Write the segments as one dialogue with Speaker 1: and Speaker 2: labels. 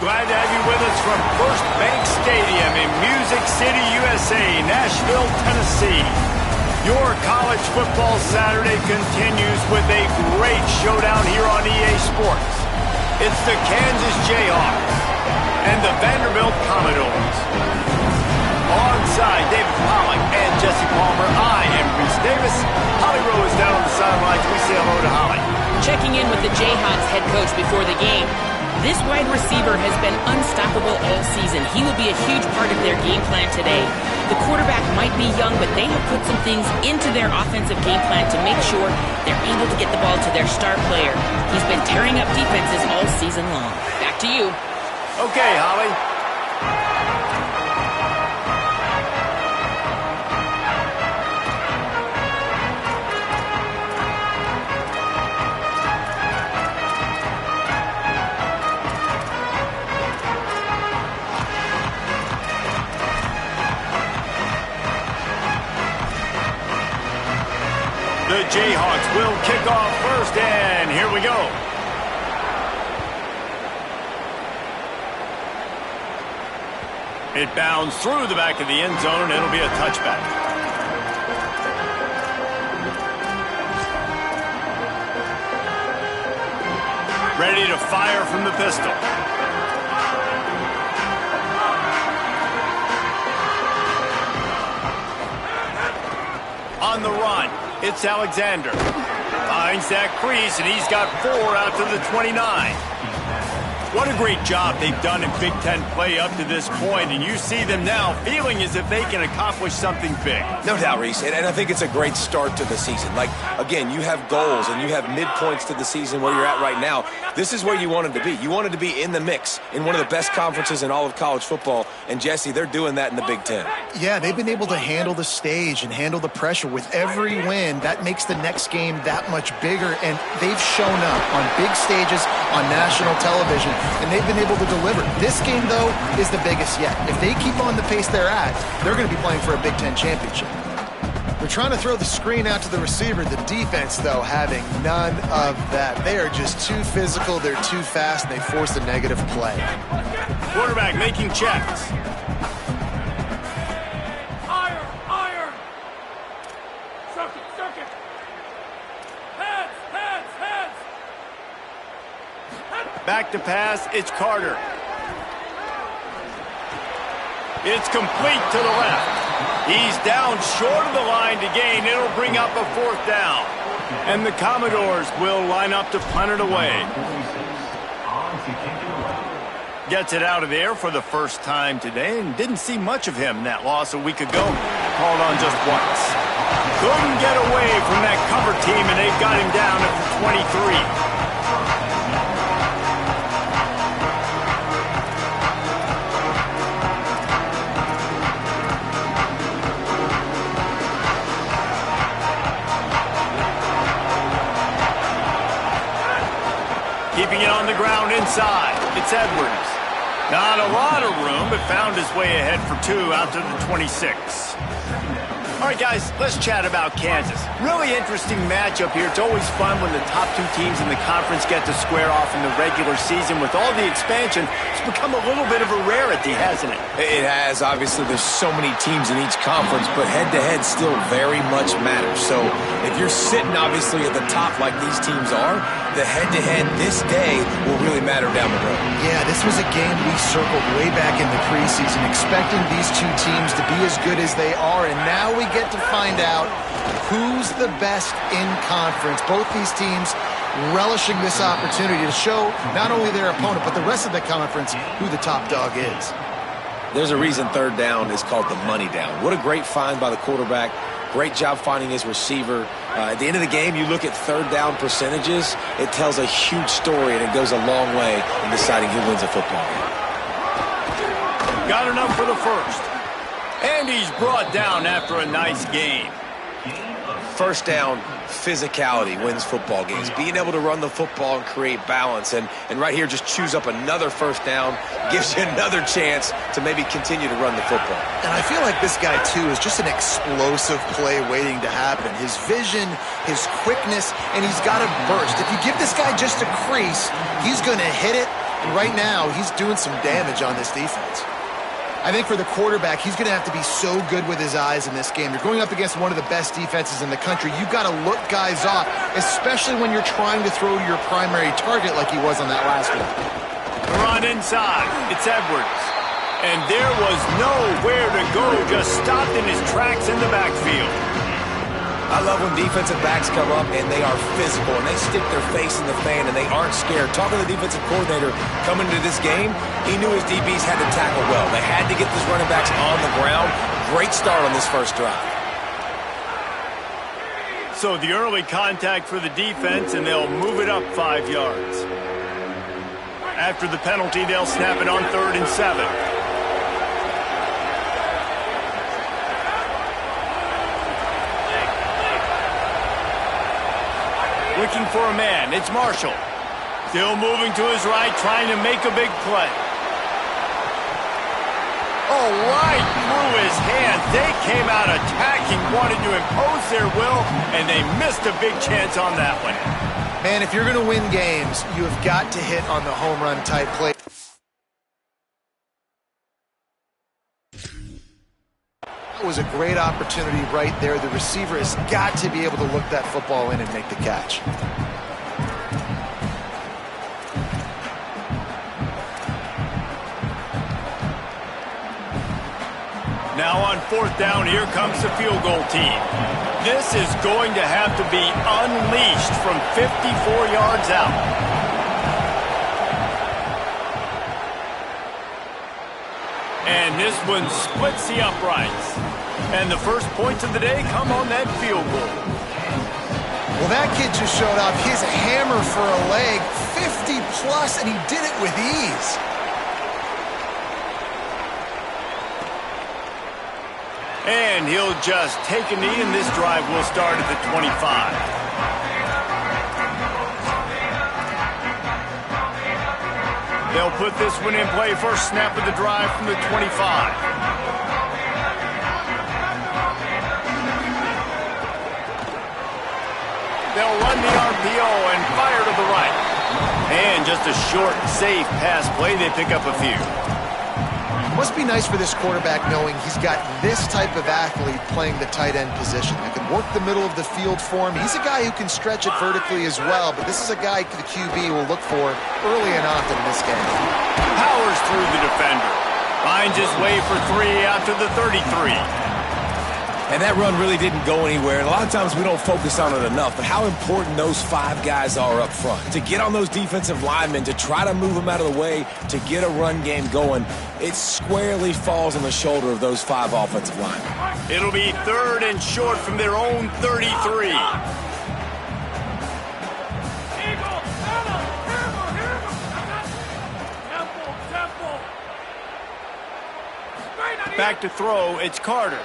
Speaker 1: glad to have you with us from First Bank Stadium in Music City, USA, Nashville, Tennessee. Your college football Saturday continues with a great showdown here on EA Sports. It's the Kansas Jayhawks and the Vanderbilt Commodores. Alongside David Pollack and Jesse Palmer, I am Reese Davis. Holly Rowe is down on the sidelines. We say hello to Holly.
Speaker 2: Checking in with the Jayhawks head coach before the game. This wide receiver has been unstoppable all season. He will be a huge part of their game plan today. The quarterback might be young, but they have put some things into their offensive game plan to make sure they're able to get the ball to their star player. He's been tearing up defenses all season long. Back to you.
Speaker 1: Okay, Holly. The Jayhawks will kick off first, and here we go. It bounds through the back of the end zone, and it'll be a touchback. Ready to fire from the pistol. On the run. It's Alexander. Finds that crease, and he's got 4 out to the 29. What a great job they've done in Big Ten play up to this point, and you see them now feeling as if they can accomplish something big.
Speaker 3: No doubt, Reese, and I think it's a great start to the season. Like, again, you have goals and you have midpoints to the season where you're at right now. This is where you wanted to be. You wanted to be in the mix in one of the best conferences in all of college football, and Jesse, they're doing that in the Big Ten.
Speaker 4: Yeah, they've been able to handle the stage and handle the pressure. With every win, that makes the next game that much bigger, and they've shown up on big stages on national television, and they've been able to deliver. This game, though, is the biggest yet. If they keep on the pace they're at, they're going to be playing for a Big Ten championship. They're trying to throw the screen out to the receiver. The defense, though, having none of that. They are just too physical. They're too fast. They force a negative play.
Speaker 1: Quarterback making checks.
Speaker 5: Iron! Circuit! Heads!
Speaker 1: Back to pass, it's Carter. It's complete to the left. He's down short of the line to gain. It'll bring up a 4th down. And the Commodores will line up to punt it away. Gets it out of the air for the first time today, and didn't see much of him in that loss a week ago. Called on just once. Couldn't get away from that cover team, and they've got him down at the 23. Keeping it on the ground inside. It's Edwards. Not a lot of room, but found his way ahead for 2 out to the 26. All right, guys, let's chat about Kansas. Really interesting matchup here. It's always fun when the top 2 teams in the conference get to square off in the regular season. With all the expansion, it's become a little bit of a rarity, hasn't it?
Speaker 3: It has. Obviously, there's so many teams in each conference, but head-to-head still very much matters. So if you're sitting, obviously, at the top like these teams are, the head-to-head this day will really matter down the road.
Speaker 4: Yeah, this was a game we circled way back in the preseason, expecting these 2 teams to be as good as they are, and now we get to find out who's the best in conference. Both these teams relishing this opportunity to show not only their opponent, but the rest of the conference who the top dog is.
Speaker 3: There's a reason 3rd down is called the money down. What a great find by the quarterback. Great job finding his receiver. At the end of the game, you look at 3rd down percentages. It tells a huge story, and it goes a long way in deciding who wins a football game.
Speaker 1: Got enough for the first. And he's brought down after a nice game.
Speaker 3: 1st down, physicality wins football games. Being able to run the football and create balance. And right here, just choose up another 1st down, gives you another chance to maybe continue to run the football.
Speaker 4: And I feel like this guy, too, is just an explosive play waiting to happen. His vision, his quickness, and he's got a burst. If you give this guy just a crease, he's going to hit it, And right now, he's doing some damage on this defense. I think for the quarterback, he's going to have to be so good with his eyes in this game. You're going up against one of the best defenses in the country. You've got to look guys off, especially when you're trying to throw to your primary target like he was on that last one.
Speaker 1: The run inside. It's Edwards. And there was nowhere to go, just stopped in his tracks in the backfield.
Speaker 3: I love when defensive backs come up and they are physical and they stick their face in the fan and they aren't scared. Talking to the defensive coordinator coming into this game, he knew his DBs had to tackle well. They had to get these running backs on the ground. Great start on this first drive.
Speaker 1: So the early contact for the defense, and they'll move it up 5 yards. After the penalty, they'll snap it on 3rd and 7. Looking for a man. It's Marshall. Still moving to his right, trying to make a big play. Oh, right through his hands. They came out attacking, wanted to impose their will, and they missed a big chance on that one.
Speaker 4: Man, if you're going to win games, you have got to hit on the home run type play. That was a great opportunity right there. The receiver has got to be able to look that football in and make the catch.
Speaker 1: Now on 4th down, here comes the field goal team. This is going to have to be unleashed from 54 yards out. And this one splits the uprights. And the first points of the day come on that field goal.
Speaker 4: Well, that kid just showed off his hammer for a leg, 50 plus, and he did it with ease.
Speaker 1: And he'll just take a knee, and this drive will start at the 25. They'll put this one in play. First snap of the drive from the 25. They'll run the RPO and fire to the right. And just a short, safe pass play. They pick up a few.
Speaker 4: Must be nice for this quarterback knowing he's got this type of athlete playing the tight end position. That can work the middle of the field for him. He's a guy who can stretch it vertically as well, but this is a guy the QB will look for early and often in this game.
Speaker 1: Powers through the defender. Finds his way for 3 out to the 33.
Speaker 3: And that run really didn't go anywhere. And a lot of times we don't focus on it enough, but how important those 5 guys are up front. To get on those defensive linemen, to try to move them out of the way, to get a run game going, it squarely falls on the shoulder of those 5 offensive linemen.
Speaker 1: It'll be 3rd and short from their own 33. Back to throw, it's Carter.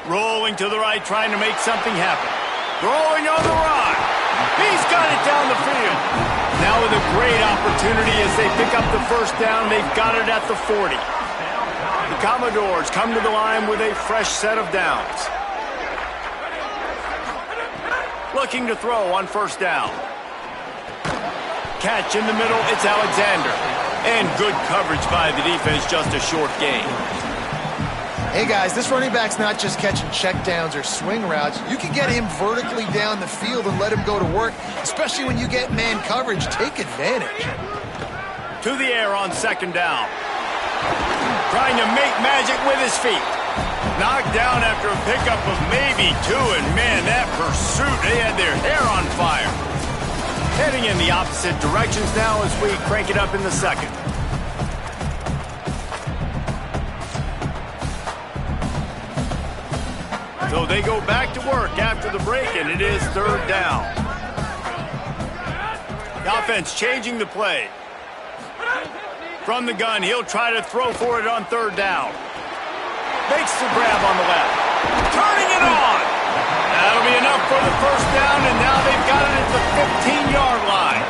Speaker 1: Rolling to the right, trying to make something happen. Throwing on the run. He's got it down the field. Now with a great opportunity as they pick up the first down. They've got it at the 40. The Commodores come to the line with a fresh set of downs. Looking to throw on first down. Catch in the middle, it's Alexander. And good coverage by the defense, just a short gain.
Speaker 4: Hey guys, this running back's not just catching checkdowns or swing routes. You can get him vertically down the field and let him go to work, especially when you get man coverage. Take advantage.
Speaker 1: To the air on 2nd down. Trying to make magic with his feet. Knocked down after a pickup of maybe 2, and man, that pursuit, they had their hair on fire. Heading in the opposite directions now as we crank it up in the 2nd. So they go back to work after the break, and it is 3rd down. The offense changing the play. From the gun, he'll try to throw for it on 3rd down. Makes the grab on the left. Turning it on. That'll be enough for the first down, and now they've got it at the 15-yard line.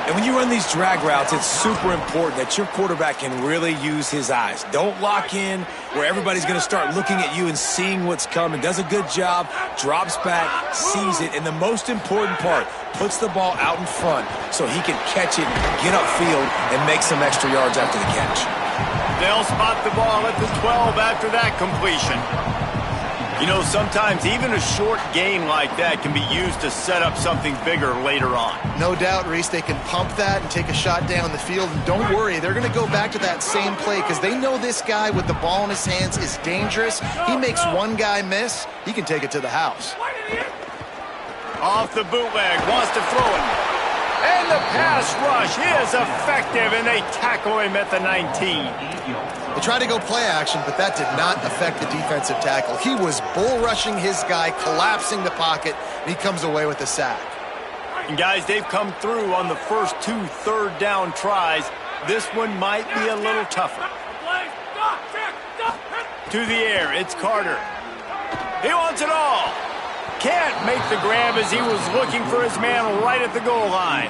Speaker 3: And And when you run these drag routes, it's super important that your quarterback can really use his eyes. Don't lock in where everybody's going to start looking at you and seeing what's coming. Does a good job, drops back, sees it, and the most important part, puts the ball out in front so he can catch it, get upfield, and make some extra yards after the catch.
Speaker 1: They'll spot the ball at the 12 after that completion. You know, sometimes even a short gain like that can be used to set up something bigger later on.
Speaker 4: No doubt, Reese, they can pump that and take a shot down the field. And don't worry, they're going to go back to that same play because they know this guy with the ball in his hands is dangerous. He makes one guy miss, he can take it to the house.
Speaker 1: Off the bootleg, wants to throw it. And the pass rush is effective, and they tackle him at the 19.
Speaker 4: They tried to go play action, but that did not affect the defensive tackle. He was bull rushing his guy, collapsing the pocket, and he comes away with a sack.
Speaker 1: And guys, they've come through on the first 2 third-down tries. This one might be a little tougher. To the air, it's Carter. He wants it all. Can't make the grab as he was looking for his man right at the goal line.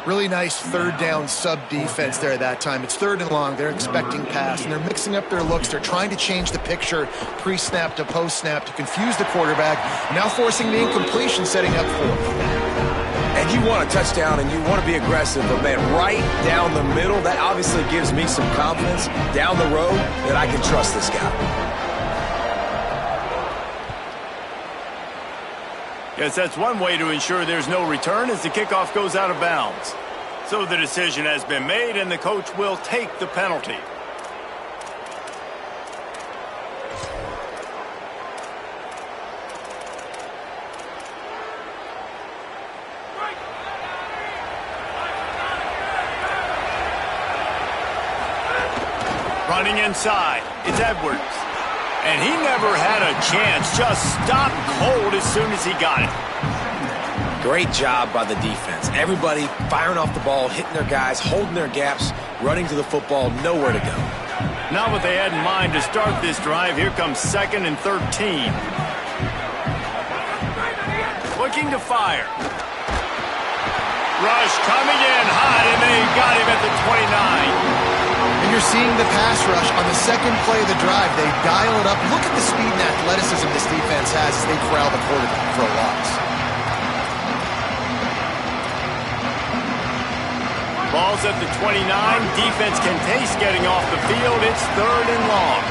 Speaker 4: Really nice third down sub defense there at that time. It's 3rd and long. They're expecting pass, and they're mixing up their looks. They're trying to change the picture pre-snap to post-snap to confuse the quarterback, now forcing the incompletion, setting up 4th.
Speaker 3: And you want a touchdown and you want to be aggressive, but man, right down the middle, that obviously gives me some confidence down the road that I can trust this guy.
Speaker 1: Yes, that's one way to ensure there's no return as the kickoff goes out of bounds. So the decision has been made, and the coach will take the penalty. Running inside, it's Edwards. And he never had a chance, just stopped cold as soon as he got it.
Speaker 3: Great job by the defense. Everybody firing off the ball, hitting their guys, holding their gaps, running to the football, nowhere to go.
Speaker 1: Not what they had in mind to start this drive. Here comes 2nd and 13. Looking to fire. Rush coming in hot, and they got him at the 29.
Speaker 4: And you're seeing the pass rush on the second play of the drive. They dial it up. Look at the speed and athleticism this defense has as they corral the quarterback for a loss.
Speaker 1: Ball's at the 29. Defense can taste getting off the field. It's 3rd and long.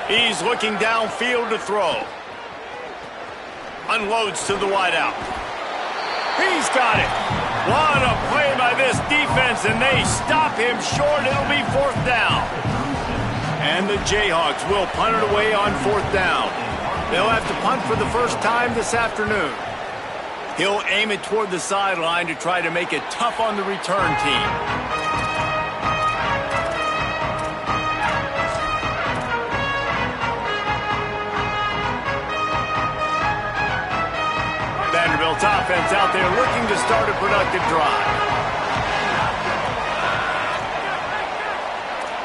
Speaker 1: He's looking downfield to throw. Unloads to the wideout. He's got it. What a play by this defense, and they stop him short. It'll be 4th down. And the Jayhawks will punt it away on 4th down. They'll have to punt for the first time this afternoon. He'll aim it toward the sideline to try to make it tough on the return team. Vanderbilt's offense out there looking to start a productive drive.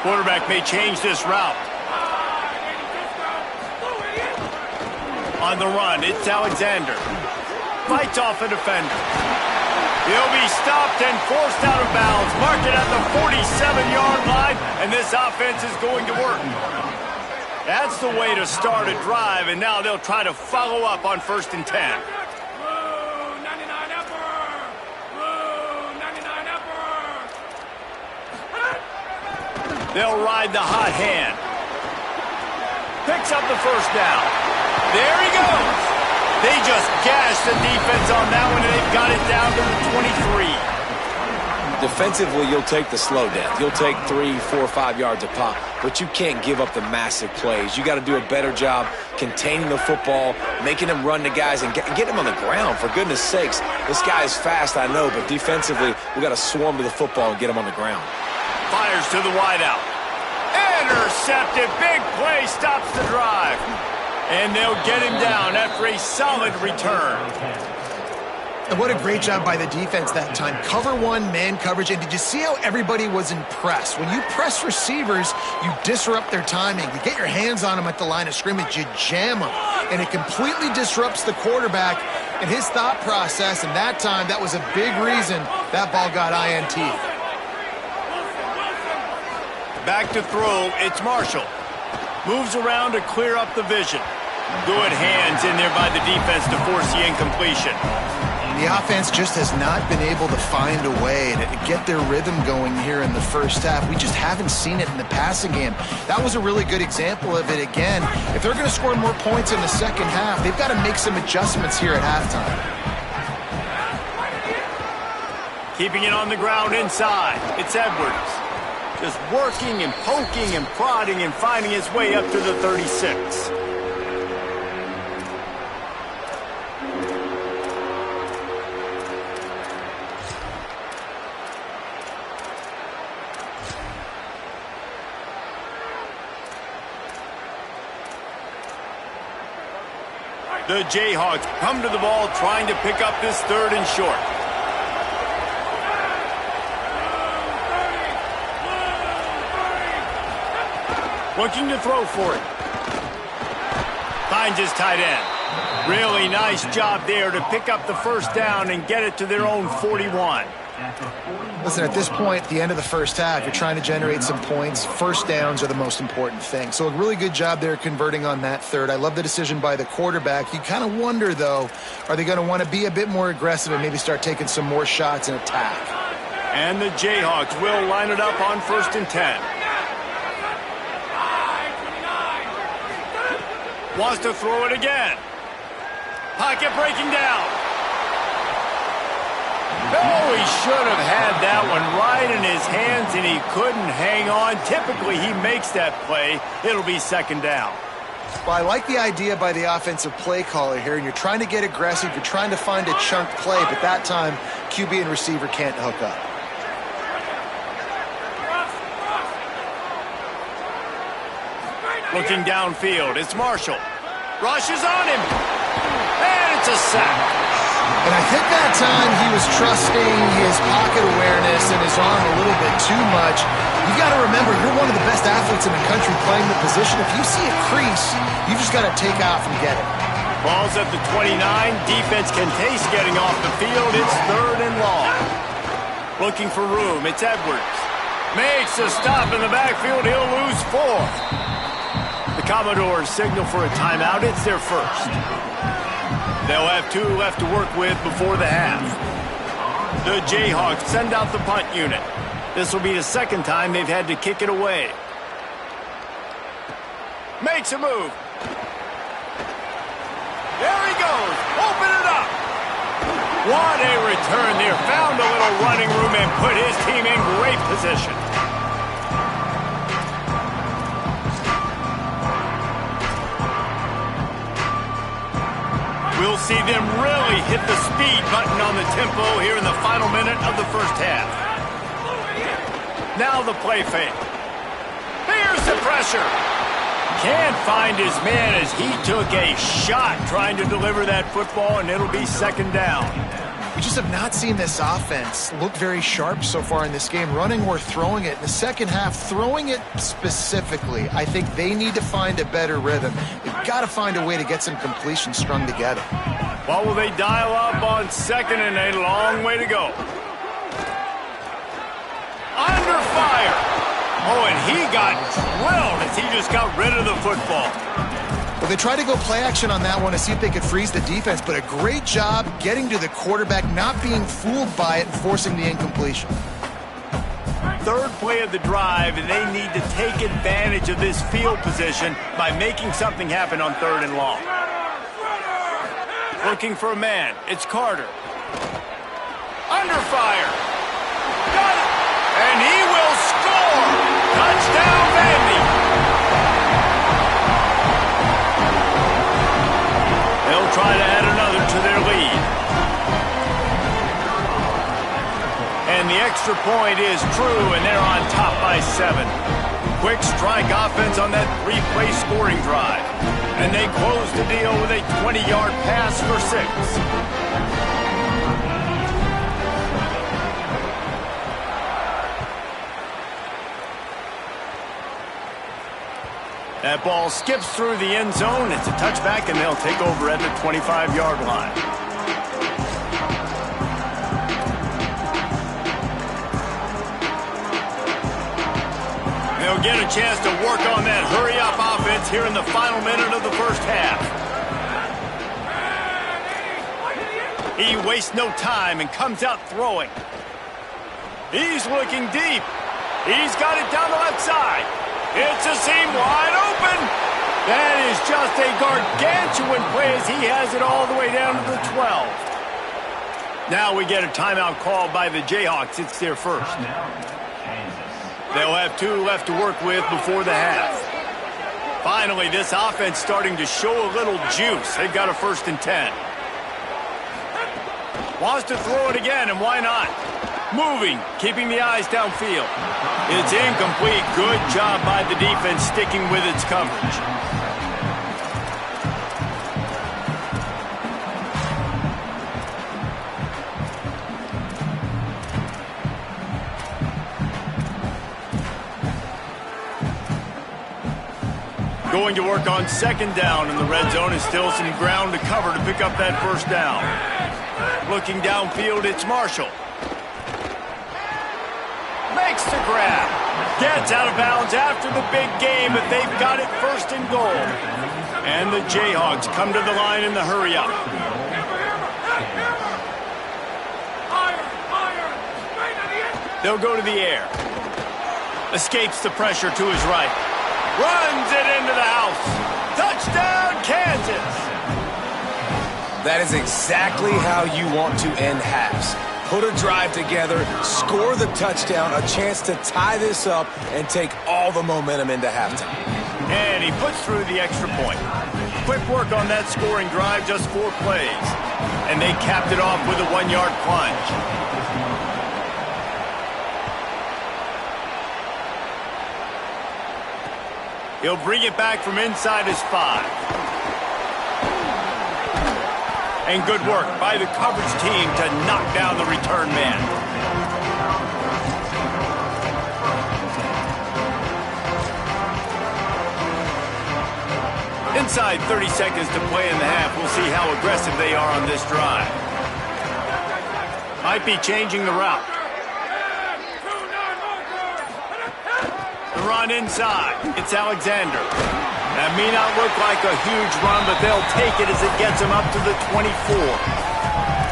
Speaker 1: Quarterback may change this route. On the run, it's Alexander. Fights off a defender. He'll be stopped and forced out of bounds. Marked it at the 47-yard line, and this offense is going to work. That's the way to start a drive, and now they'll try to follow up on 1st and 10. They'll ride the hot hand. Picks up the 1st down. There he goes. They just gashed the defense on that one, and they've got it down to the 23.
Speaker 3: Defensively, you'll take the slow death. You'll take 3, 4, 5 yards a pop, but you can't give up the massive plays. You got to do a better job containing the football, making them run the guys, and get them on the ground. For goodness sakes, this guy is fast, I know, but defensively, we got to swarm to the football and get him on the ground.
Speaker 1: Fires to the wideout. Intercepted. Big play stops the drive. And they'll get him down after a solid return.
Speaker 4: And what a great job by the defense that time. Cover one, man coverage. And did you see how everybody was impressed? When you press receivers, you disrupt their timing. You get your hands on them at the line of scrimmage. You jam them. And it completely disrupts the quarterback and his thought process. And that time, that was a big reason that ball got INT.
Speaker 1: Back to throw, it's Marshall. Moves around to clear up the vision. Good hands in there by the defense to force the incompletion.
Speaker 4: The offense just has not been able to find a way to get their rhythm going here in the first half. We just haven't seen it in the passing game. That was a really good example of it again. If they're going to score more points in the second half, they've got to make some adjustments here at halftime.
Speaker 1: Keeping it on the ground inside, it's Edwards. Just working and poking and prodding and finding his way up to the 36. The Jayhawks come to the ball trying to pick up this third and short. Looking to throw for it. Finds his tight end. Really nice job there to pick up the first down and get it to their own 41.
Speaker 4: Listen, at this point, the end of the first half, you're trying to generate some points. First downs are the most important thing. So a really good job there converting on that third. I love the decision by the quarterback. You kind of wonder, though, are they going to want to be a bit more aggressive and maybe start taking some more shots and attack?
Speaker 1: And the Jayhawks will line it up on 1st and 10. Wants to throw it again. Pocket breaking down. Oh, he should have had that one right in his hands, and he couldn't hang on. Typically, he makes that play. It'll be 2nd down.
Speaker 4: Well, I like the idea by the offensive play caller here, and you're trying to get aggressive. You're trying to find a chunk play, but that time, QB and receiver can't hook up.
Speaker 1: Looking downfield, it's Marshall. Rushes on him. And it's a sack.
Speaker 4: And I think that time he was trusting his pocket awareness and his arm a little bit too much. You got to remember, you're one of the best athletes in the country playing the position. If you see a crease, you just got to take off and get it.
Speaker 1: Ball's at the 29. Defense can taste getting off the field. It's 3rd and long. Looking for room. It's Edwards. Makes a stop in the backfield. He'll lose 4. The Commodores signal for a timeout. It's their first. They'll have 2 left to work with before the half. The Jayhawks send out the punt unit. This will be the 2nd time they've had to kick it away. Makes a move. There he goes. Open it up. What a return there. Found a little running room and put his team in great position. We'll see them really hit the speed button on the tempo here in the final minute of the first half. Now the play fake. Here's the pressure. Can't find his man as he took a shot trying to deliver that football, and it'll be 2nd down.
Speaker 4: We just have not seen this offense look very sharp so far in this game, running or throwing it. In the second half, throwing it specifically, I think they need to find a better rhythm. They've got to find a way to get some completions strung together.
Speaker 1: What will they dial up on 2nd and a long way to go? Under fire. Oh, and he got drilled as he just got rid of the football.
Speaker 4: Well, they tried to go play action on that one to see if they could freeze the defense, but a great job getting to the quarterback, not being fooled by it, and forcing the incompletion.
Speaker 1: 3rd play of the drive, and they need to take advantage of this field position by making something happen on 3rd and long. Looking for a man. It's Carter. Under fire. Got it. And he will score. Touchdown, Vandy. They'll try to add another to their lead. And the extra point is true, and they're on top by 7. Quick strike offense on that 3-play scoring drive. And they close the deal with a 20-yard pass for 6. That ball skips through the end zone. It's a touchback, and they'll take over at the 25-yard line. They'll get a chance to work on that hurry-up offense here in the final minute of the first half. He wastes no time and comes out throwing. He's looking deep. He's got it down the left side. It's a seam wide open. That is just a gargantuan play as he has it all the way down to the 12. Now we get a timeout called by the Jayhawks. It's their first. They'll have 2 left to work with before the half. Finally, this offense starting to show a little juice. They've got a 1st and 10. Wants to throw it again, and why not? Moving, keeping the eyes downfield. It's incomplete. Good job by the defense sticking with its coverage. Going to work on 2nd down in the red zone. Is still some ground to cover to pick up that 1st down. Looking downfield, it's Marshall. Makes the grab. Gets out of bounds after the big game, but they've got it 1st and goal. And the Jayhawks come to the line in the hurry-up. They'll go to the air. Escapes the pressure to his right. Runs it into the house. Touchdown, Kansas.
Speaker 3: That is exactly how you want to end halves. Put a drive together, score the touchdown, a chance to tie this up, and take all the momentum into halftime.
Speaker 1: And he puts through the extra point. Quick work on that scoring drive, just 4 plays. And they capped it off with a 1-yard plunge. He'll bring it back from inside his 5. And good work by the coverage team to knock down the return man. Inside 30 seconds to play in the half. We'll see how aggressive they are on this drive. Might be changing the route. The run inside. It's Alexander. That may not look like a huge run, but they'll take it as it gets them up to the 24.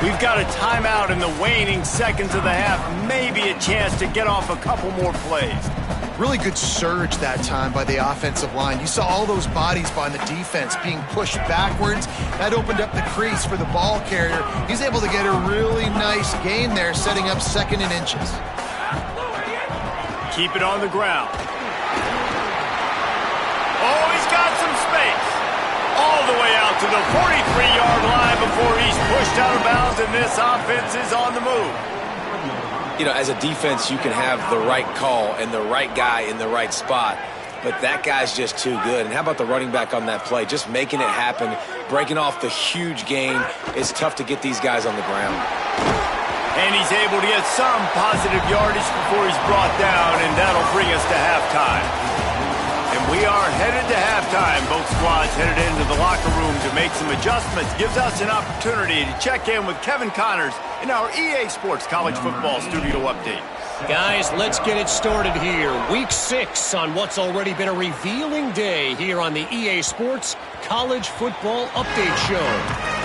Speaker 1: We've got a timeout in the waning seconds of the half. Maybe a chance to get off a couple more plays.
Speaker 4: Really good surge that time by the offensive line. You saw all those bodies by the defense being pushed backwards. That opened up the crease for the ball carrier. He's able to get a really nice gain there, setting up 2nd and inches.
Speaker 1: Keep it on the ground. Oh, he's got some space. All the way out to the 43-yard line before he's pushed out of bounds, and this offense is on the move.
Speaker 3: You know, as a defense, you can have the right call and the right guy in the right spot, but that guy's just too good. And how about the running back on that play? Just making it happen, breaking off the huge gain. It's tough to get these guys on the ground.
Speaker 1: And he's able to get some positive yardage before he's brought down, and that'll bring us to halftime. And we are headed to halftime. Both squads headed into the locker room to make some adjustments. Gives us an opportunity to check in with Kevin Connors in our EA Sports College Football Studio Update.
Speaker 6: Guys, let's get it started here. Week 6 on what's already been a revealing day here on the EA Sports College Football Update Show.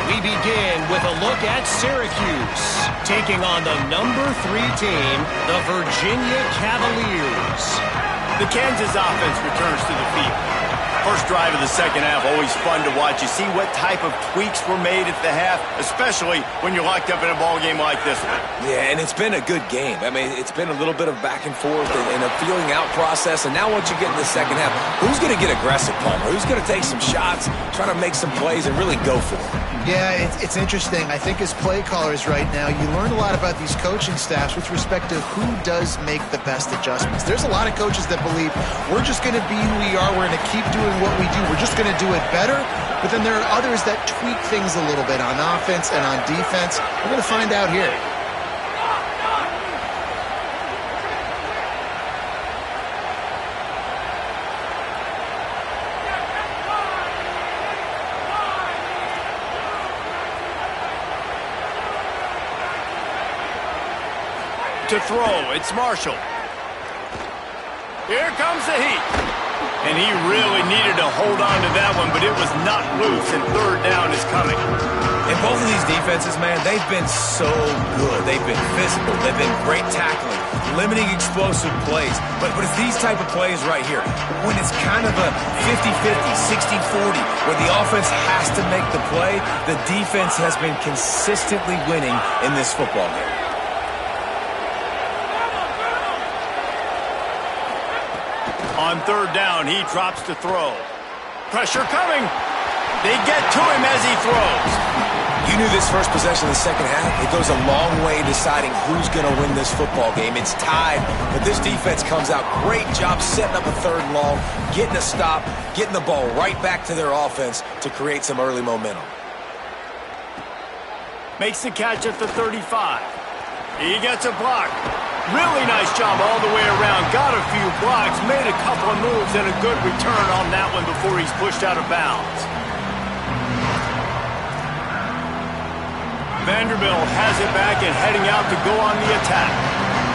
Speaker 6: We begin with a look at Syracuse, taking on the number 3 team, the Virginia Cavaliers.
Speaker 1: The Kansas offense returns to the field. First drive of the second half, always fun to watch. You see what type of tweaks were made at the half, especially when you're locked up in a ball game like this one.
Speaker 3: Yeah, and it's been a good game. I mean, it's been a little bit of back and forth and a feeling out process. And now once you get in the second half, who's going to get aggressive, Palmer? Who's going to take some shots, try to make some plays, and really go for it?
Speaker 4: Yeah, it's interesting. I think as play callers right now, you learn a lot about these coaching staffs with respect to who does make the best adjustments. There's a lot of coaches that believe we're just going to be who we are. We're going to keep doing what we do. We're just going to do it better. But then there are others that tweak things a little bit on offense and on defense. We're going to find out here.
Speaker 1: To throw, it's Marshall. Here comes the heat. And he really needed to hold on to that one, but it was not loose, and third down is coming.
Speaker 3: And both of these defenses, man, they've been so good. They've been physical. They've been great tackling, limiting explosive plays. But it's these type of plays right here, when it's kind of a 50-50, 60-40, where the offense has to make the play, the defense has been consistently winning in this football game.
Speaker 1: On third down, he drops to throw. Pressure coming. They get to him as he throws.
Speaker 3: You knew this first possession of the second half. It goes a long way deciding who's going to win this football game. It's tied, but this defense comes out. Great job setting up a third and long, getting a stop, getting the ball right back to their offense to create some early momentum.
Speaker 1: Makes the catch at the 35. He gets a block. Really nice job all the way around. Got a few blocks, made a couple of moves, and a good return on that one before he's pushed out of bounds. Vanderbilt has it back and heading out to go on the attack.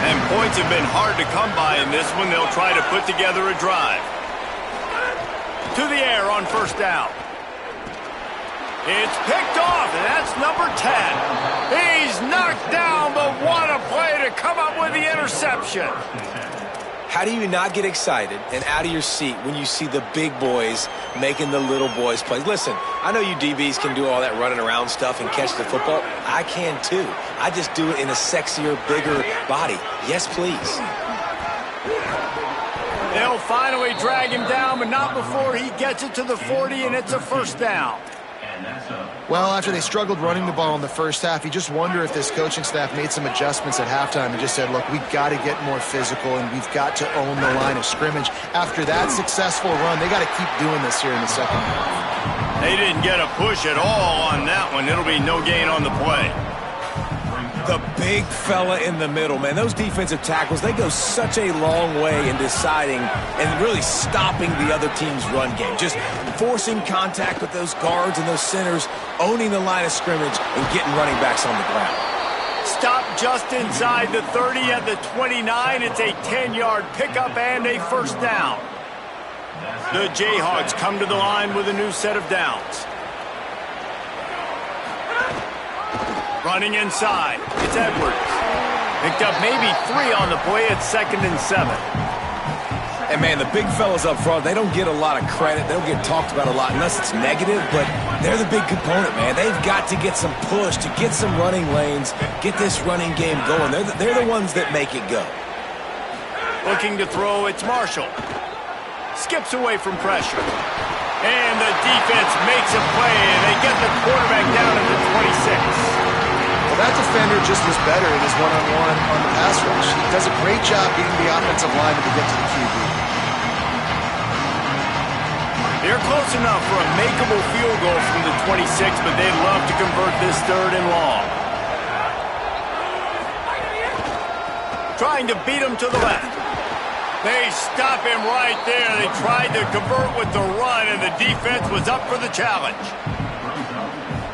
Speaker 1: And points have been hard to come by in this one. They'll try to put together a drive. To the air on first down. It's picked off, and that's number 10. He's knocked down, but what a play to come up with the interception.
Speaker 3: How do you not get excited and out of your seat when you see the big boys making the little boys play? Listen, I know you DBs can do all that running around stuff and catch the football. I can too. I just do it in a sexier, bigger body. Yes, please.
Speaker 1: They'll finally drag him down, but not before he gets it to the 40, and it's a first down.
Speaker 4: Well, after they struggled running the ball in the first half, you just wonder if this coaching staff made some adjustments at halftime and just said, look, we've got to get more physical and we've got to own the line of scrimmage. After that successful run, they got to keep doing this here in the second half.
Speaker 1: They didn't get a push at all on that one. It'll be no gain on the play.
Speaker 3: The big fella in the middle, man. Those defensive tackles, they go such a long way in deciding and really stopping the other team's run game. Just forcing contact with those guards and those centers, owning the line of scrimmage, and getting running backs on the ground.
Speaker 1: Stop just inside the 30 at the 29. It's a 10-yard pickup and a first down. The Jayhawks come to the line with a new set of downs. Running inside, it's Edwards. Picked up maybe 3 on the play at 2nd and 7.
Speaker 3: And, man, the big fellas up front, they don't get a lot of credit. They don't get talked about a lot unless it's negative, but they're the big component, man. They've got to get some push, to get some running lanes, get this running game going. They're the ones that make it go.
Speaker 1: Looking to throw, it's Marshall. Skips away from pressure. And the defense makes a play, and they get the quarterback down at the 26.
Speaker 4: Well, that defender just was better in his one-on-one on the pass rush. He does a great job beating the offensive lineman to get to the QB.
Speaker 1: They're close enough for a makeable field goal from the 26, but they'd love to convert this 3rd and long. Trying to beat him to the left. They stop him right there. They tried to convert with the run, and the defense was up for the challenge.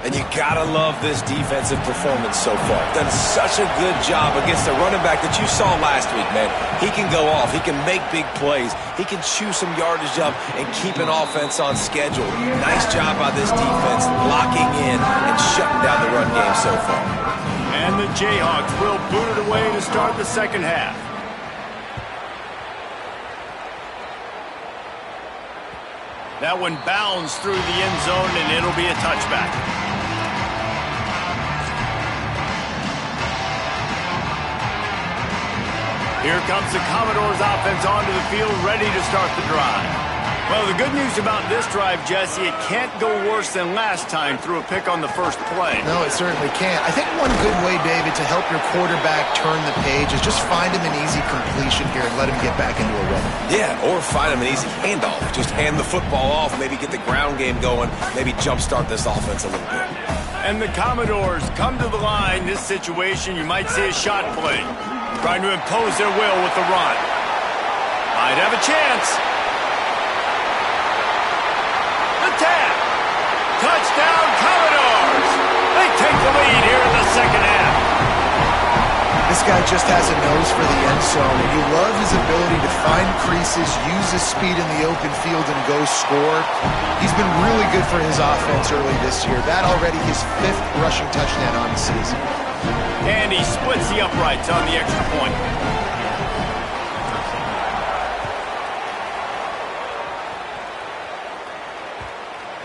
Speaker 3: And you gotta love this defensive performance so far. Done such a good job against the running back that you saw last week, man. He can go off. He can make big plays. He can chew some yardage up and keep an offense on schedule. Nice job by this defense locking in and shutting down the run game so far.
Speaker 1: And the Jayhawks will boot it away to start the second half. That one bounds through the end zone, and it'll be a touchback. Here comes the Commodores offense onto the field, ready to start the drive. Well, the good news about this drive, Jesse, it can't go worse than last time through a pick on the first play.
Speaker 4: No, it certainly can't. I think one good way, David, to help your quarterback turn the page is just find him an easy completion here and let him get back into a rhythm.
Speaker 3: Yeah, or find him an easy handoff. Just hand the football off, maybe get the ground game going, maybe jumpstart this offense a little bit.
Speaker 1: And the Commodores come to the line. This situation, you might see a shot play. Trying to impose their will with the run. Might have a chance. Touchdown, Commodores! They take the lead here in the second half.
Speaker 4: This This guy just has a nose for the end zone, and you love his ability to find creases, use his speed in the open field, and go score. He's been really good for his offense early this year. That already his 5th rushing touchdown on the season.
Speaker 1: And he splits the uprights on the extra point.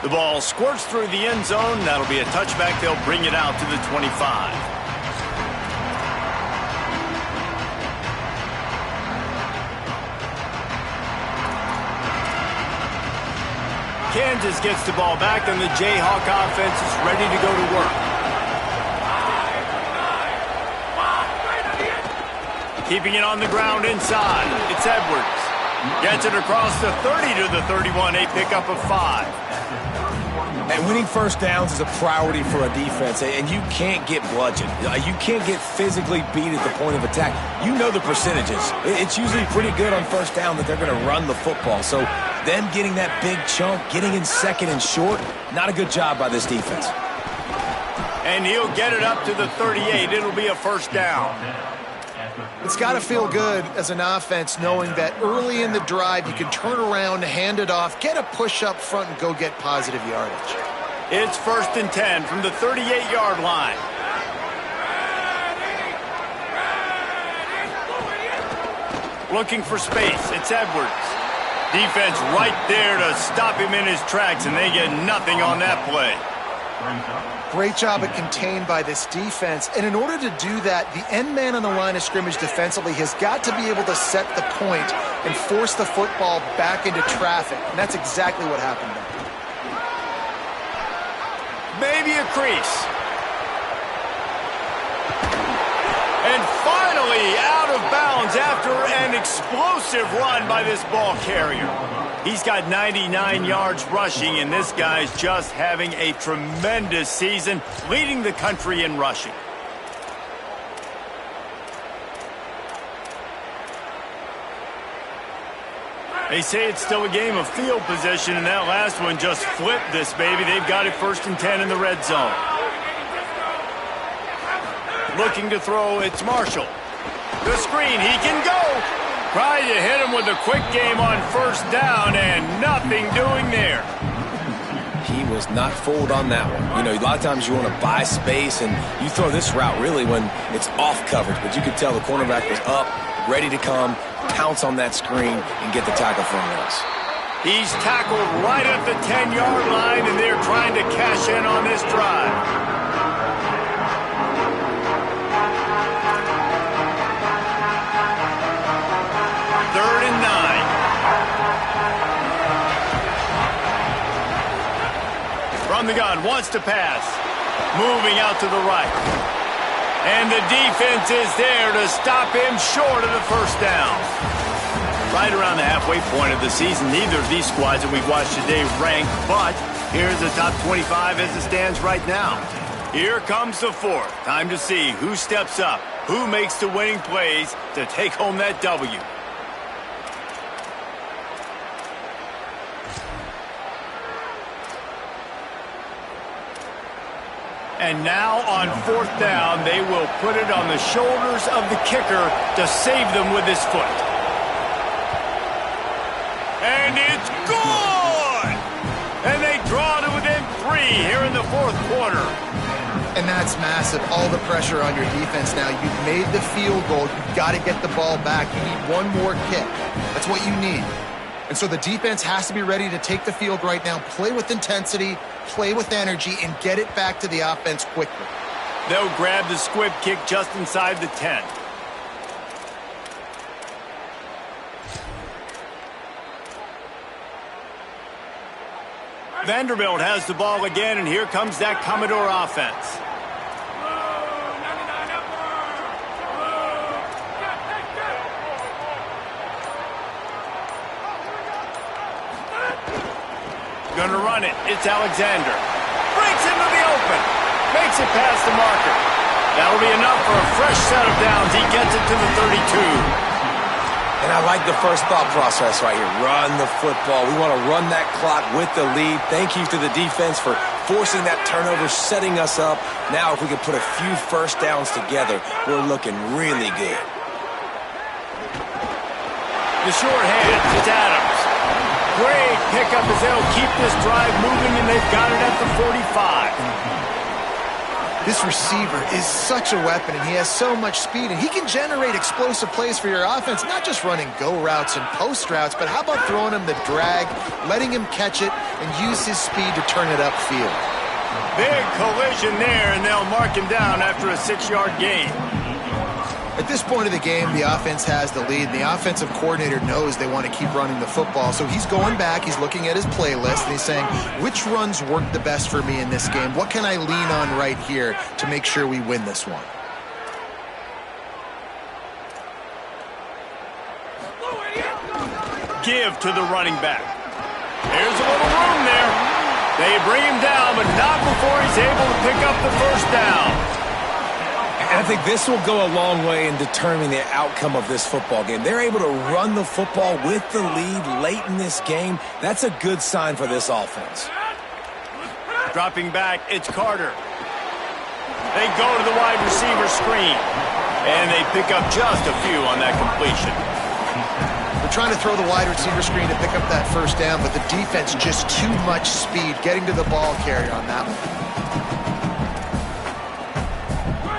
Speaker 1: The ball squirts through the end zone. That'll be a touchback. They'll bring it out to the 25. Kansas gets the ball back, and the Jayhawk offense is ready to go to work. Keeping it on the ground inside. It's Edwards. Gets it across the 30 to the 31, a pickup of 5.
Speaker 3: And winning first downs is a priority for a defense, and you can't get bludgeoned. You can't get physically beat at the point of attack. You know the percentages. It's usually pretty good on first down that they're going to run the football. So them getting that big chunk, getting in second and short, not a good job by this defense.
Speaker 1: And he'll get it up to the 38. It'll be a first down.
Speaker 4: It's got to feel good as an offense knowing that early in the drive you can turn around, hand it off, get a push up front, and go get positive yardage.
Speaker 1: It's 1st and 10 from the 38-yard line. Looking for space. It's Edwards. Defense right there to stop him in his tracks, and they get nothing on that play.
Speaker 4: Great job at contained by this defense. And in order to do that, the end man on the line of scrimmage defensively has got to be able to set the point and force the football back into traffic. And that's exactly what happened there.
Speaker 1: Maybe a crease. And finally out of bounds after an explosive run by this ball carrier. He's got 99 yards rushing, and this guy's just having a tremendous season, leading the country in rushing. They say it's still a game of field position, and that last one just flipped this baby. They've got it 1st and 10 in the red zone. Looking to throw, it's Marshall. The screen, he can go. Trying to hit him with a quick game on 1st down, and nothing doing there.
Speaker 3: He was not fooled on that one. You know, a lot of times you want to buy space, and you throw this route really when it's off coverage. But you could tell the cornerback was up, ready to come, pounce on that screen, and get the tackle for him.
Speaker 1: He's tackled right at the 10-yard line, and they're trying to cash in on this drive. From the gun, wants to pass. Moving out to the right. And the defense is there to stop him short of the 1st down. Right around the halfway point of the season, neither of these squads that we've watched today rank, but here's the top 25 as it stands right now. Here comes the 4th. Time to see who steps up, who makes the winning plays to take home that W. And now on 4th down, they will put it on the shoulders of the kicker to save them with his foot. And it's good! And they draw to within 3 here in the 4th quarter.
Speaker 4: And that's massive. All the pressure on your defense now. You've made the field goal. You've got to get the ball back. You need one more kick. That's what you need. And so the defense has to be ready to take the field right now, play with intensity, play with energy, and get it back to the offense quickly.
Speaker 1: They'll grab the squib kick just inside the 10. Vanderbilt has the ball again, and here comes that Commodore offense. Gonna run it. It's Alexander. Breaks into the open. Makes it past the marker. That'll be enough for a fresh set of downs. He gets it to the 32.
Speaker 3: And I like the first thought process right here. Run the football. We want to run that clock with the lead. Thank you to the defense for forcing that turnover, setting us up. Now if we can put a few first downs together, we're looking really good.
Speaker 1: The short hand, it's Adams. Great pickup as they'll keep this drive moving, and they've got it at the 45.
Speaker 4: This receiver is such a weapon, and he has so much speed, and he can generate explosive plays for your offense, not just running go routes and post routes, but how about throwing him the drag, letting him catch it, and use his speed to turn it upfield.
Speaker 1: Big collision there, and they'll mark him down after a 6-yard gain.
Speaker 4: At this point of the game, the offense has the lead. The offensive coordinator knows they want to keep running the football. So he's going back, he's looking at his playlist, and he's saying, which runs work the best for me in this game? What can I lean on right here to make sure we win this one?
Speaker 1: Give to the running back. There's a little room there. They bring him down, but not before he's able to pick up the first down.
Speaker 3: And I think this will go a long way in determining the outcome of this football game. They're able to run the football with the lead late in this game. That's a good sign for this offense.
Speaker 1: Dropping back, it's Carter. They go to the wide receiver screen, and they pick up just a few on that completion.
Speaker 4: They're trying to throw the wide receiver screen to pick up that first down, but the defense just too much speed getting to the ball carrier on that one.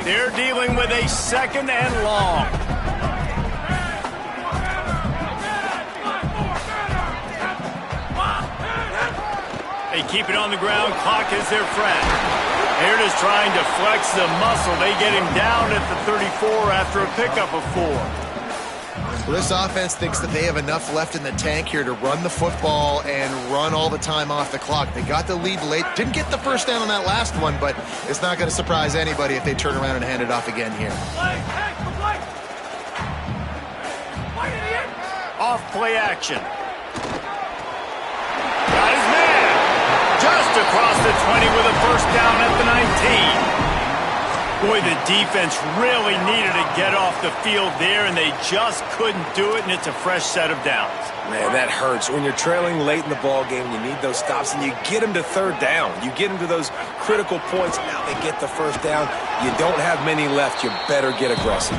Speaker 1: They're dealing with a second and long. They keep it on the ground. Clock is their friend. They're just trying to flex the muscle. They get him down at the 34 after a pickup of 4.
Speaker 4: Well, this offense thinks that they have enough left in the tank here to run the football and run all the time off the clock. They got the lead late. Didn't get the first down on that last one, but it's not going to surprise anybody if they turn around and hand it off again here.
Speaker 1: Off play action. Got his man. Just across the 20 with a first down at the 19. Boy, the defense really needed to get off the field there, and they just couldn't do it, and it's a fresh set of downs.
Speaker 3: Man, that hurts. When you're trailing late in the ball game, you need those stops, and you get them to third down. You get them to those critical points. Now they get the first down. You don't have many left. You better get aggressive.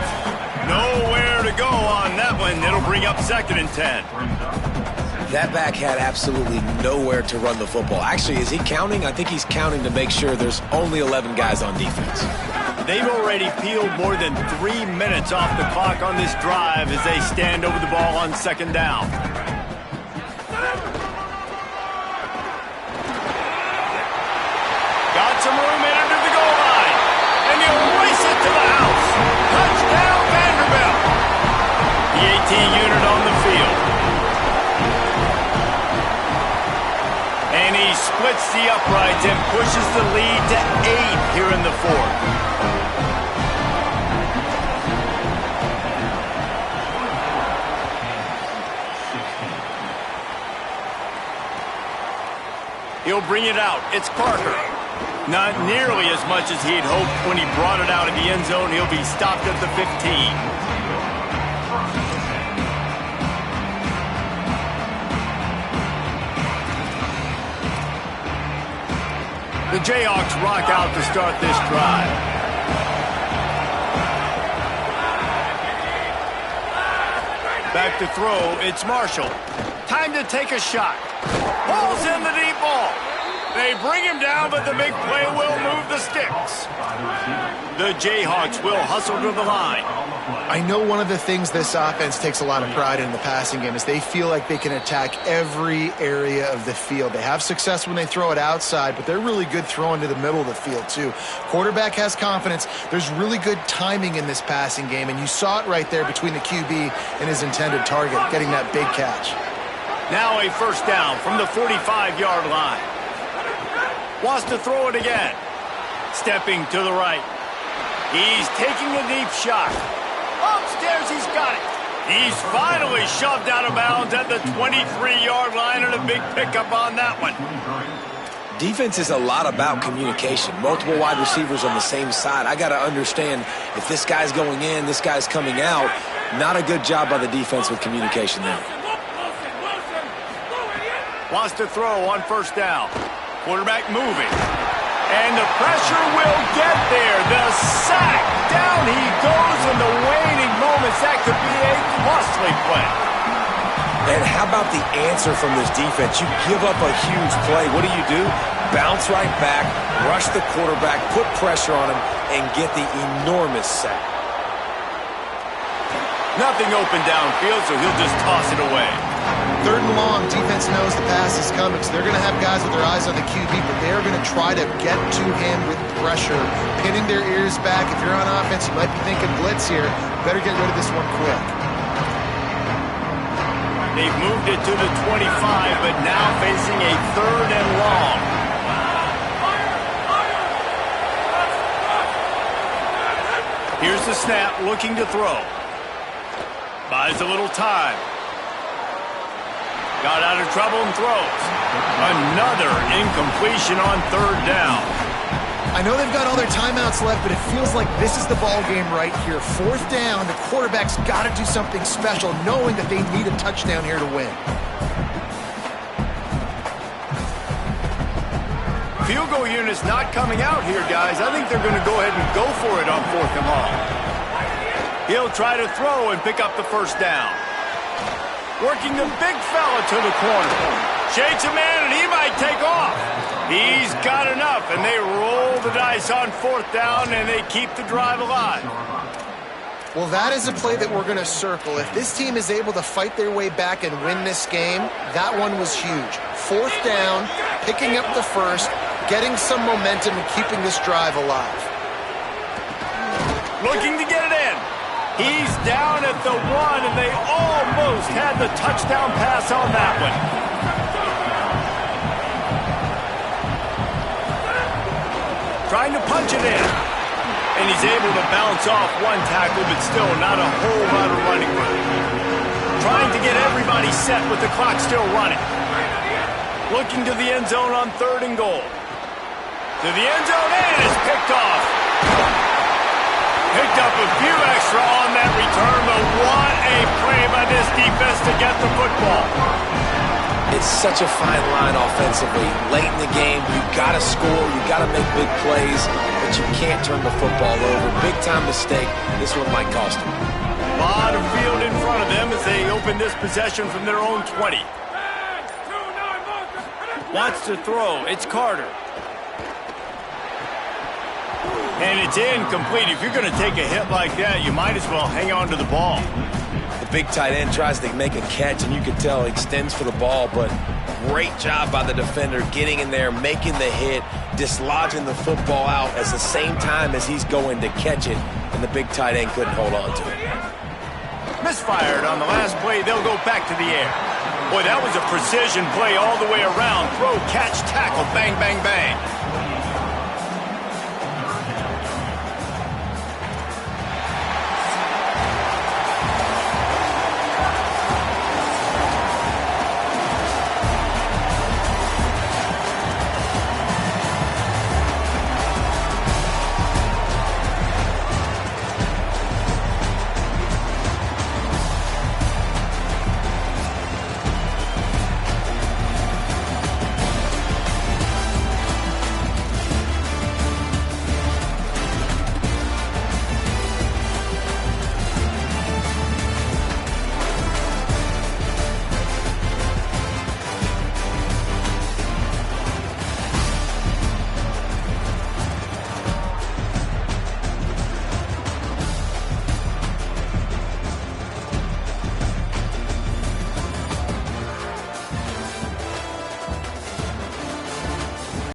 Speaker 1: Nowhere to go on that one. It'll bring up 2nd and 10.
Speaker 3: That back had absolutely nowhere to run the football. Actually, is he counting? I think he's counting to make sure there's only 11 guys on defense.
Speaker 1: They've already peeled more than 3 minutes off the clock on this drive as they stand over the ball on 2nd down. Got some room in under the goal line, and he'll race it to the house. Touchdown, Vanderbilt. The 18 unit on the field. And he splits the uprights and pushes the lead to 8 here in the 4th. He'll bring it out. It's Parker. Not nearly as much as he'd hoped when he brought it out of the end zone. He'll be stopped at the 15. The Jayhawks rock out to start this drive. Back to throw, it's Marshall. Time to take a shot. Pulls in the deep ball. They bring him down, but the big play will move the sticks. The Jayhawks will hustle to the line.
Speaker 4: I know one of the things this offense takes a lot of pride in the passing game is they feel like they can attack every area of the field. They have success when they throw it outside, but they're really good throwing to the middle of the field too. Quarterback has confidence. There's really good timing in this passing game, and you saw it right there between the QB and his intended target, getting that big catch.
Speaker 1: Now a first down from the 45-yard line. Wants to throw it again. Stepping to the right. He's taking a deep shot. Upstairs, he's got it. He's finally shoved out of bounds at the 23-yard line, and a big pickup on that one.
Speaker 3: Defense is a lot about communication. Multiple wide receivers on the same side. I got to understand if this guy's going in, this guy's coming out. Not a good job by the defense with communication there.
Speaker 1: Wants to throw on first down. Quarterback moving. And the pressure will get there. The sack. Down he goes in the waning moments. That could be a costly play.
Speaker 3: And how about the answer from this defense? You give up a huge play. What do? Bounce right back, rush the quarterback, put pressure on him, and get the enormous sack.
Speaker 1: Nothing open downfield, so he'll just toss it away.
Speaker 4: 3rd and long, defense knows the pass is coming, so they're going to have guys with their eyes on the QB, but they're going to try to get to him with pressure, pinning their ears back. If you're on offense, you might be thinking blitz here. Better get rid of this one quick.
Speaker 1: They've moved it to the 25, but now facing a 3rd and long. Here's the snap, looking to throw. Buys a little time. Got out of trouble and throws. Another incompletion on 3rd down.
Speaker 4: I know they've got all their timeouts left, but it feels like this is the ball game right here. 4th down, the quarterback's got to do something special, knowing that they need a touchdown here to win.
Speaker 1: Field goal unit's not coming out here, guys. I think they're going to go ahead and go for it on 4th and long. He'll try to throw and pick up the first down. Working the big fella to the corner. Shakes a man, and he might take off. He's got enough, and they roll the dice on 4th down, and they keep the drive alive.
Speaker 4: Well, that is a play that we're going to circle. If this team is able to fight their way back and win this game, that one was huge. 4th down, picking up the first, getting some momentum and keeping this drive alive.
Speaker 1: Looking to get it in. He's down at the 1, and they almost had the touchdown pass on that one. Trying to punch it in. And he's able to bounce off one tackle, but still not a whole lot of running room. Trying to get everybody set with the clock still running. Looking to the end zone on 3rd and goal. To the end zone, and it's picked off. Picked up a few extra on that return, but what a play by this defense to get the football.
Speaker 3: It's such a fine line offensively. Late in the game, you've got to score, you've got to make big plays, but you can't turn the football over. Big-time mistake. This one might cost them.
Speaker 1: A lot of field in front of them as they open this possession from their own 20. Wants to throw. It's Carter. And it's incomplete. If you're going to take a hit like that, you might as well hang on to the ball.
Speaker 3: The big tight end tries to make a catch, and you can tell he extends for the ball, but great job by the defender getting in there, making the hit, dislodging the football out at the same time as he's going to catch it, and the big tight end couldn't hold on to it.
Speaker 1: Misfired on the last play. They'll go back to the air. Boy, that was a precision play all the way around. Throw, catch, tackle, bang, bang, bang.